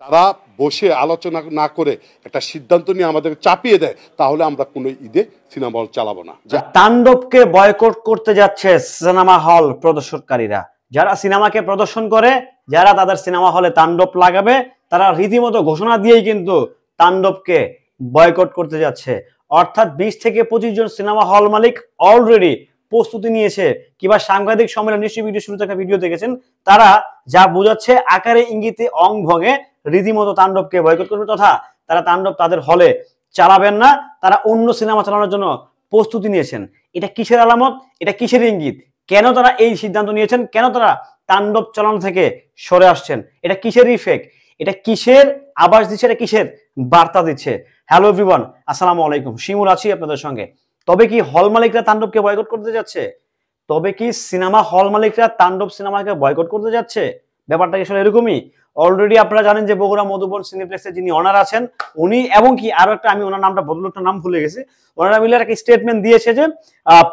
তারা বসে আলোচনা না করে একটা সিদ্ধান্ত নিয়ে আমাদের চাপিয়ে দেয়, তাহলে আমরা কোনো ঈদে সিনেমা হল চালাবো না। তাণ্ডবকে বয়কট করতে যাচ্ছে সিনেমা হল প্রদর্শনকারীরা। যারা সিনেমাকে প্রদর্শন করে, যারা তাদের সিনেমা হলে তাণ্ডব লাগাবে, তারা রীতিমতো ঘোষণা দিয়েই কিন্তু তাণ্ডবকে বয়কট করতে যাচ্ছে। অর্থাৎ 20 থেকে 25 জন সিনেমা হল মালিক অলরেডি প্রস্তুতি নিয়েছে। কিংবা সাংবাদিক সম্মেলন, নিশ্চয়ই ভিডিও শুরুতে একটা ভিডিও দেখেছেন, তারা যা বোঝাচ্ছে আকারে ইঙ্গিতে অং ভঙ্গে রীতিমতো তাণ্ডবকে বয়কট করবে, তথা তারা তাণ্ডব তাদের হলে চালাবেন না, তারা অন্য সিনেমা চালানোর জন্য প্রস্তুতি নিয়েছেন। এটা কিসের আলামত? এটা কিসের ইঙ্গিত? কেন তারা এই সিদ্ধান্ত নিয়েছেন? কেন তারা তাণ্ডব চালানো থেকে সরে আসছেন? এটা কিসের ইফেক্ট? এটা কিসের আভাস দিচ্ছে? এটা কিসের বার্তা দিচ্ছে? হ্যালো এভরিওয়ান, আসসালামু আলাইকুম, শিমুল আছি আপনাদের সঙ্গে। তবে কি হল মালিকরা তাণ্ডবকে বয়কট করতে যাচ্ছে? তবে কি সিনেমা হল মালিকরা তাণ্ডব সিনেমাকে বয়কট করতে যাচ্ছে? ব্যাপারটা আসলে এরকমই। অলরেডি আপনারা জানেন যে বগুড়া মধুবন সিনেপ্লেক্সের যিনি অনার আছেন, উনি এবং কি আরো একটা, আমি ওনার নামটা বদলটা নাম ভুলে গেছি, ওনারা মিলে একটা স্টেটমেন্ট দিয়েছে যে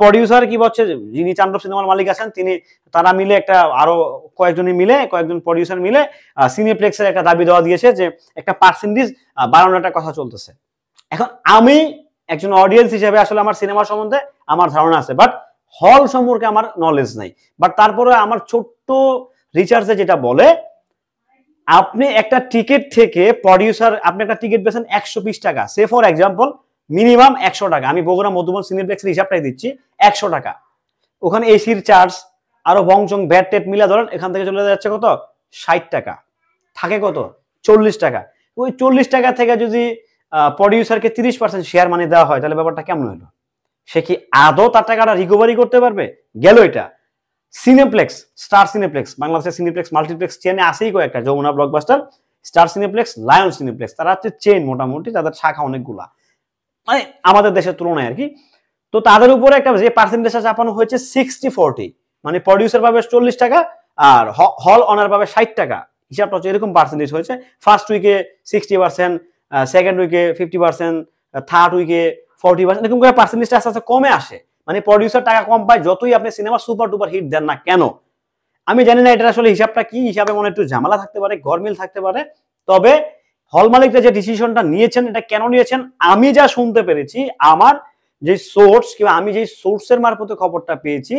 প্রডিউসার কি হচ্ছে, যিনি তাণ্ডব সিনেমার মালিক আছেন তিনি, তারা মিলে একটা, আরো কয়েকজন প্রডিউসার মিলে সিনেপ্লেক্সের একটা দাবি দেওয়া দিয়েছে যে একটা পার্সেন্টেজ বাড়ানোর একটা কথা চলতেছে। এখন আমি একজন অডিয়েন্স হিসেবে আসলে আমার সিনেমা সম্বন্ধে আমার ধারণা আছে, বাট হল সম্পর্কে আমার নলেজ নাই। বাট তারপরে আমার ছোট্ট রিসার্চে যেটা বলে, আপনি একটা টিকিট থেকে প্রডিউসার, আপনি একটা টিকিট পেয়েছেন 120 টাকা, সে ফর এক্সাম্পল মিনিমাম 100 টাকা, আমি বগুড়া মধুবন সিনেপ্লেক্সের হিসাবটাই দিচ্ছি, 100 টাকা। ওখানে এসির চার্জ আরো বংচং ব্যাট টেট মিলা ধরেন এখান থেকে চলে যাচ্ছে কত, 60 টাকা, থাকে কত, 40 টাকা। ওই 40 টাকা থেকে যদি প্রডিউসারকে 30% শেয়ার মানি দেওয়া হয়, তাহলে ব্যাপারটা কেমন হলো? সে কি আদৌ তার টাকাটা রিকভারি করতে পারবে? গেল এটা। সিনেপ্লেক্স, স্টার সিনেপ্লেক্স, বাংলাদেশের সিনেপ্লেক্স মাল্টিপ্লেক্স চেনে আসেই কয়েকটা, Jamuna Blockbuster, Star Cineplex, Lion Cineplex, তারা হচ্ছে চেন, মোটামুটি তাদের শাখা অনেকগুলা, মানে আমাদের দেশের তুলনায় আর কি। তো তাদের উপরে একটা যে পার্সেন্টেজটা চাপানো হয়েছে 60-40, মানে প্রডিউসার পাবে 40 টাকা আর হল অনার পাবে 60 টাকা, হিসাবটা হচ্ছে এরকম পার্সেন্টেজ হয়েছে। ফার্স্ট উইকে 60%, সেকেন্ড উইকে 50%, থার্ড উইকে 40%, এরকম করে পার্সেন্টেজটা আস্তে আস্তে কমে আসে। মানে প্রডিউসার টাকা কম পায় যতই আপনি সিনেমা সুপার ডুপার হিট দেন না কেন। আমি জানি না এটা আসলে হিসাবটা কি, হিসাবে মনে একটু ঝামেলা থাকতে পারে, গরমিল থাকতে পারে। তবে হল মালিকরা যে ডিসিশনটা নিয়েছেন, এটা কেন নিয়েছেন, আমি যা শুনতে পেরেছি, আমার যে সোর্স কিংবা আমি যে সোর্সের মারফতে খবরটা পেয়েছি,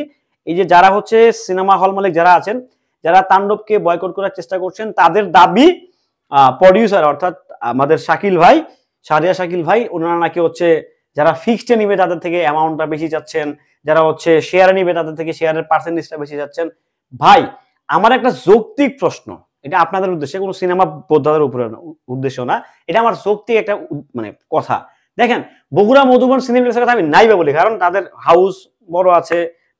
এই যে যারা হচ্ছে সিনেমা হল মালিক যারা আছেন, যারা তাণ্ডবকে বয়কট করার চেষ্টা করছেন, তাদের দাবি প্রডিউসার অর্থাৎ আমাদের শাকিল ভাই, শাহরিয়া শাকিল ভাই, ওনারা নাকি হচ্ছে যারা ফিক্সডে নিবে তাদের থেকে অ্যামাউন্টটা বেশি যাচ্ছেন, যারা হচ্ছে শেয়ারে নিবে তাদের থেকে শেয়ারের পার্সেন্টেজটা বেশি যাচ্ছেন। ভাই, আমার একটা যৌক্তিক প্রশ্ন, এটা আপনাদের উদ্দেশ্যে, কোনো সিনেমা বোদ্ধাদের উপরে উদ্দেশ্য না, এটা আমার যৌক্তিক একটা মানে কথা। দেখেন, বগুড়া মধুবন সিনেপ্লেক্সের কথা আমি নাইবা বলি, কারণ তাদের হাউস বড় আছে,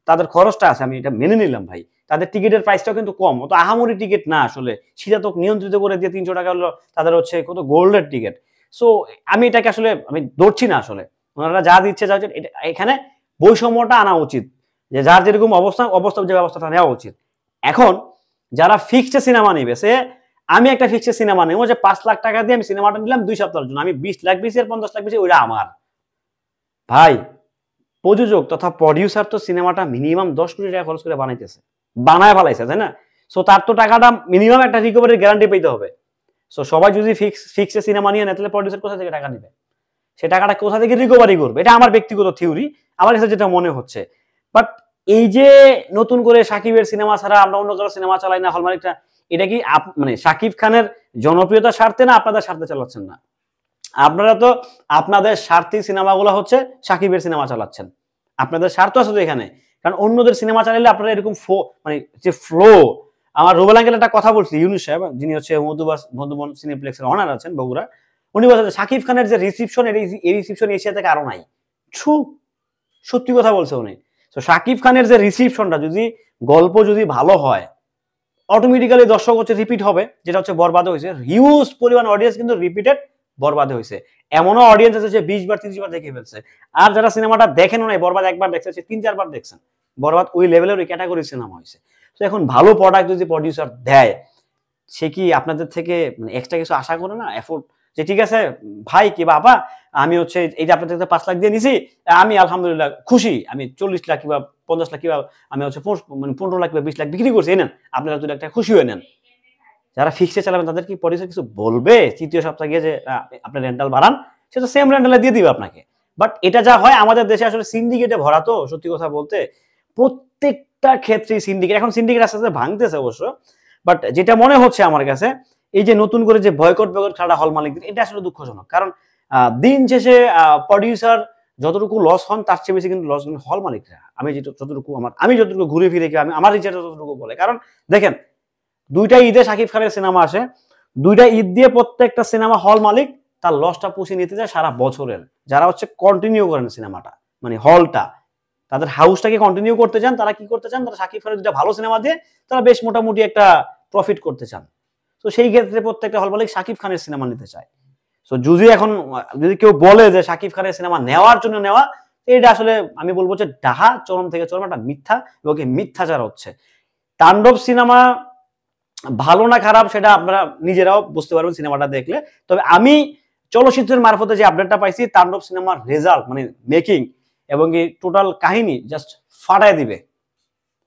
তাদের খরচটা আছে, আমি এটা মেনে নিলাম ভাই। তাদের টিকিটের প্রাইসটাও কিন্তু কম, অত আহামরি টিকিট না আসলে, শীতাতক নিয়ন্ত্রিত করে দিয়ে 300 টাকা হলো তাদের হচ্ছে কত গোল্ডের টিকিট। সো আমি এটাকে আসলে আমি ধরছি না আসলে, ওনারা যা দিচ্ছে যা হচ্ছে, এখানে বৈষম্যটা আনা উচিত, যে যার যেরকম অবস্থা যে ব্যবস্থাটা নেওয়া উচিত। এখন যারা ফিক্সড সিনেমা নিবে, সে আমি একটা ফিক্সড সিনেমা নেবো যে 5 লাখ টাকা দিয়ে আমি সিনেমাটা নিলাম 2 সপ্তাহের জন্য, আমি 20 লাখ বেশি আর 50 লাখ বেশি ওইটা আমার। ভাই, প্রযোজক তথা প্রডিউসার তো সিনেমাটা মিনিমাম 10 কোটি টাকা খরচ করে বানাইতেছে, বানায় ফেলাইছে, তাই না? সো তার তো টাকাটা মিনিমাম একটা রিকভারির গ্যারান্টি পেতে হবে। সো সবাই যদি ফিক্সড সিনেমা নিয়ে নেয়, তাহলে প্রডিউসার কোথা থেকে টাকা নেবে? সে টাকাটা কোথা থেকে রিকভারি করবে? এটা আমার ব্যক্তিগত থিওরি, আমার কাছে যেটা মনে হচ্ছে। বাট এই যে নতুন করে সাকিবের সিনেমা ছাড়া আমরা অন্য কারো সিনেমা চালাই না হল মালিকটা, এটা কি মানে সাকিব খানের জনপ্রিয়তা স্বার্থে না আপনাদের স্বার্থে চালাচ্ছেন? না, আপনারা তো আপনাদের স্বার্থী সিনেমাগুলো হচ্ছে সাকিবের সিনেমা চালাচ্ছেন, আপনাদের স্বার্থ আছে তো এখানে। কারণ অন্যদের সিনেমা চালালে আপনারা এরকম মানে যে ফ্লো, আমার রুবেল আঙ্কেল একটা কথা বলছি, ইউনুস সাহেব, যিনি হচ্ছে মধুবন সিনেপ্লেক্সের অনার আছেন বগুড়া, উনি বলছেন সাকিব খানের যে রিসিপশন, এই রিসিপশন এশিয়া থেকে আরো নাই। সত্যি কথা বলছে উনি। তো সাকিব খানের যে রিসিপশনটা, যদি গল্প যদি ভালো হয়, অটোমেটিক্যালি দর্শক হচ্ছে রিপিট হবে, যেটা হচ্ছে বরবাদে হয়েছে। হিউজ পরিমাণ অডিয়েন্স কিন্তু রিপিটেড বরবাদে হয়েছে, এমনও অডিয়েন্স আছে যে 20 বার 30 বার দেখে ফেলছে। আর যারা সিনেমাটা দেখেন নাই, বরবাদ একবার দেখছে, সে 3-4 বার দেখছেন। বরবাদ ওই লেভেলের, ওই ক্যাটাগরির সিনেমা হয়েছে। তো এখন ভালো প্রোডাক্ট যদি প্রডিউসার দেয়, সে কি আপনাদের থেকে মানে এক্সট্রা কিছু আশা করে না? এফোর্ট যে ঠিক আছে ভাই কি বাবা, আমি হচ্ছে এই যে আপনাদের 5 লাখ দিয়ে নিছি, আমি আলহামদুলিল্লাহ খুশি, আমি 40 লাখ কিংবা 50 লাখ কিংবা আমি হচ্ছে 15 লাখ কিংবা 20 লাখ বিক্রি করছি, নেন আপনারা 2 লাখ টাকা খুশি হয়ে নেন। যারা ফিক্সে চালাবেন তাদের কি প্রডিউসার কিছু বলবে তৃতীয় সপ্তাহে গিয়ে যে আপনি রেন্টাল বাড়ান, সে তো সেম রেন্টালে দিয়ে দিবে আপনাকে। বাট এটা যা হয় আমাদের দেশে আসলে সিন্ডিকেটে ভরা, তো সত্যি কথা বলতে প্রত্যেকটা ক্ষেত্রে সিন্ডিকেট, এখন সিন্ডিকেট আস্তে আস্তে ভাঙতেছে অবশ্য, বাট যেটা মনে হচ্ছে আমার কাছে এই যে নতুন করে যে বয়কট খেলাটা হল মালিকদের, এটা আসলে দুঃখজনক। কারণ দিন শেষে প্রডিউসার যতটুকু লস হন তার চেয়ে বেশি কিন্তু লস হল মালিকরা। আমি যতটুকু ঘুরে ফিরে আমার রিচার্জ যতটুকু বলে, কারণ দেখেন দুইটা ঈদে শাকিব খানের সিনেমা আসে, দুইটা ঈদ দিয়ে প্রত্যেকটা সিনেমা হল মালিক তার লসটা পুষিয়ে নিতে যায় সারা বছরের। যারা হচ্ছে কন্টিনিউ করেন সিনেমাটা, মানে হলটা, তাদের হাউসটাকে কন্টিনিউ করতে চান, তারা কি করতে চান, তারা শাকিব খানের দুটা ভালো সিনেমা দিয়ে তারা বেশ মোটামুটি একটা প্রফিট করতে চান। তো সেই ক্ষেত্রে প্রত্যেকটা হল মালিক শাকিব খানের সিনেমা নিতে চায়। তো যদি কেউ বলে যে শাকিব খানের সিনেমা নেওয়ার জন্য নেওয়া, এটা আসলে আমি বলবো যে ডাহা চরম থেকে চরম একটা মিথ্যা, এবং মিথ্যাচার হচ্ছে। তাণ্ডব সিনেমা ভালো না খারাপ সেটা আপনারা নিজেরাও বুঝতে পারবেন সিনেমাটা দেখলে। তবে আমি চলচ্চিত্রের মারফতে যে আপডেটটা পাইছি, তাণ্ডব সিনেমার রেজাল্ট মানে মেকিং এবং এই টোটাল কাহিনী জাস্ট ফাটায় দিবে।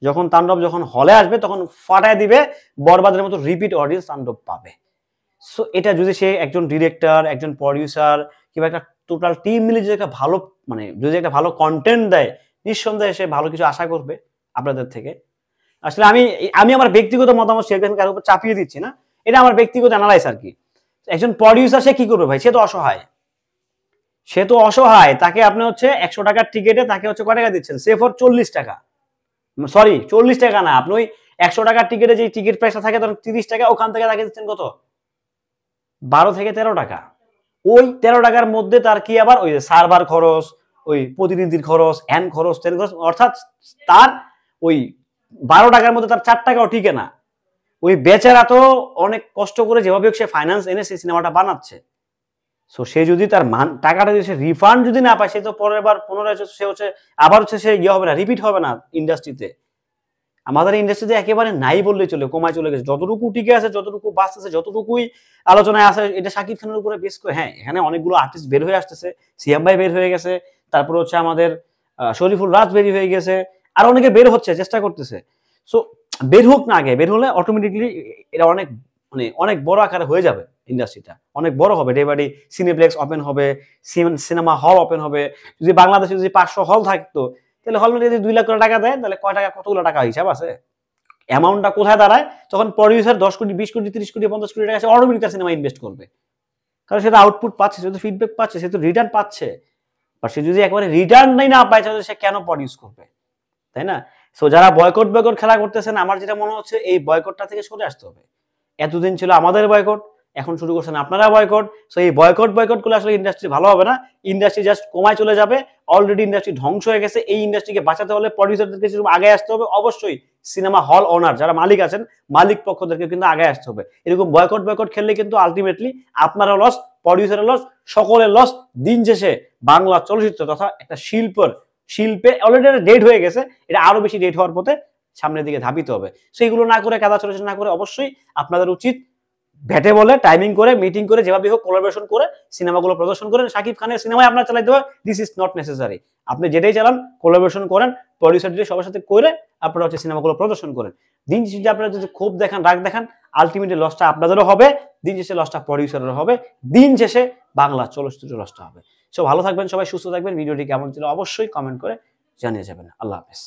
যখন হলে আসবে তখন ফাটায় দিবে, বরবাদের মতো রিপিট অডিয়েন্স তাণ্ডব পাবে। সো এটা যদি সে একজন ডিরেক্টর, একজন প্রডিউসার কিংবা একটা টোটাল টিম মিলে যদি একটা ভালো যদি একটা ভালো কন্টেন্ট দেয়, নিঃসন্দেহে সে ভালো কিছু আশা করবে আপনাদের থেকে। আসলে আমি আমার ব্যক্তিগত মতামত শেয়ার করেন, কারোর উপর চাপিয়ে দিচ্ছি না, এটা আমার ব্যক্তিগত অ্যানালাইজ আর কি। একজন প্রডিউসার সে কি করবে ভাই, সে তো অসহায়। তাকে আপনি হচ্ছে 100 টাকার টিকিটে তাকে হচ্ছে কয় টাকা দিচ্ছেন, সে ফর 40 টাকা, সরি 40 টাকা না, আপনি ওই 100 টাকার টিকিটে যে টিকিট প্রাইসটা থাকে তখন 30 টাকা, ওখান থেকে তাকে দিচ্ছেন কত, 12 থেকে 13 টাকা। ওই 13 টাকার মধ্যে তার কি আবার ওই সার্ভার খরচ, ওই প্রতিনিধির খরচ, হ্যান খরচ, তেল খরচ, অর্থাৎ তার ওই 12 টাকার মধ্যে তার 4 টাকাও টিকে না। ওই বেচারা তো অনেক কষ্ট করে যেভাবে সে ফাইন্যান্স এনে সেই সিনেমাটা বানাচ্ছে। সো সে যদি তার টাকাটা যদি সে রিফান্ড যদি না পায়, সে তো পরের বার পুনরায় সে হচ্ছে আবার হচ্ছে সে হবে না, রিপিট হবে না ইন্ডাস্ট্রিতে। আমাদের ইন্ডাস্ট্রিতে একেবারে নাই বললেই চলে, কমায় চলে গেছে। যতটুকু টিকে আছে, যতটুকু বাঁচতেছে, যতটুকুই আলোচনায় আছে, এটা শাকিব খানের উপরে বেশ করে। হ্যাঁ, এখানে অনেকগুলো আর্টিস্ট বের হয়ে আসতেছে, সিয়াম ভাই বের হয়ে গেছে, তারপর হচ্ছে আমাদের শরীফুল রাজ বের হয়ে গেছে, আর অনেকে বের হচ্ছে, চেষ্টা করতেছে। সো বের হোক না, আগে বের হলে অটোমেটিকলি এটা অনেক বড় আকারে হয়ে যাবে, ইন্ডাস্ট্রিটা অনেক বড় হবে, day by day cineplex open হবে, সিনেমা হল ওপেন হবে। যদি বাংলাদেশে যদি 500 হল থাকতো, তাহলে হল যদি 2 লাখ টাকা দেয়, তাহলে কয় টাকা, কতগুলো টাকা হিসাব আছে, অ্যামাউন্টটা কোথায় দাঁড়ায়, তখন প্রডিউসার 10 কোটি 20 কোটি 30 কোটি 50 কোটি টাকা সে অটোমেটিক সিনেমা ইনভেস্ট করবে। কারণ সেটা আউটপুট পাচ্ছে, সে তো ফিডব্যাক পাচ্ছে, সে তো রিটার্ন পাচ্ছে। বা সে যদি একবারে রিটার্নই না পায়, তাহলে সে কেন প্রডিউস করবে, তাই না? সো যারা বয়কট খেলা করতেছেন, আমার যেটা মনে হচ্ছে এই বয়কটটা থেকে সরে আসতে হবে। এতদিন ছিল আমাদের বয়কট, এখন শুরু করছেন আপনারা বয়কট। সো এই বয়কট করলে আসলে ইন্ডাস্ট্রি ভালো হবে না, ইন্ডাস্ট্রি জাস্ট কমায় চলে যাবে। অলরেডি ইন্ডাস্ট্রি ধ্বংস হয়ে গেছে। এই ইন্ডাস্ট্রিকে বাঁচাতে হলে প্রডিউসারদেরকে আগে আসতে হবে, অবশ্যই সিনেমা হল ওনার যারা মালিক আছেন, মালিক পক্ষদেরকে কিন্তু আগে আসতে হবে। এরকম বয়কট খেললে কিন্তু আলটিমেটলি আপনারা লস, প্রডিউসারের লস, সকলের লস। দিন শেষে বাংলা চলচ্চিত্র তথা একটা শিল্পে অলরেডি ডেট হয়ে গেছে, এটা আরো বেশি ডেট হওয়ার পথে সামনের দিকে ধাবিত হবে। সেইগুলো না করে, কাদা চলাচল না করে, অবশ্যই আপনাদের উচিত ভেটে বলে টাইমিং করে মিটিং করে যেভাবে হোক কোলাবোরেশন করে সিনেমাগুলো প্রদর্শন করেন। শাকিব খানের সিনেমায় আপনার চালাইতে হবে, দিস ইজ নট নেসেসারি। আপনি যেটাই চালান কোলাবোরেশন করেন, প্রডিউসারদের সবার সাথে করে আপনারা হচ্ছে সিনেমাগুলো প্রদর্শন করেন। দিন শেষে আপনারা যদি ক্ষোভ দেখান, রাগ দেখান, আলটিমেটলি লসটা আপনাদেরও হবে, দিন শেষে লসটা প্রডিউসারেরও হবে, দিন শেষে বাংলা চলচ্চিত্র লসটা হবে। সো ভালো থাকবেন সবাই, সুস্থ থাকবেন। ভিডিওটি কেমন ছিল অবশ্যই কমেন্ট করে জানিয়ে যাবেন। আল্লাহ হাফেজ।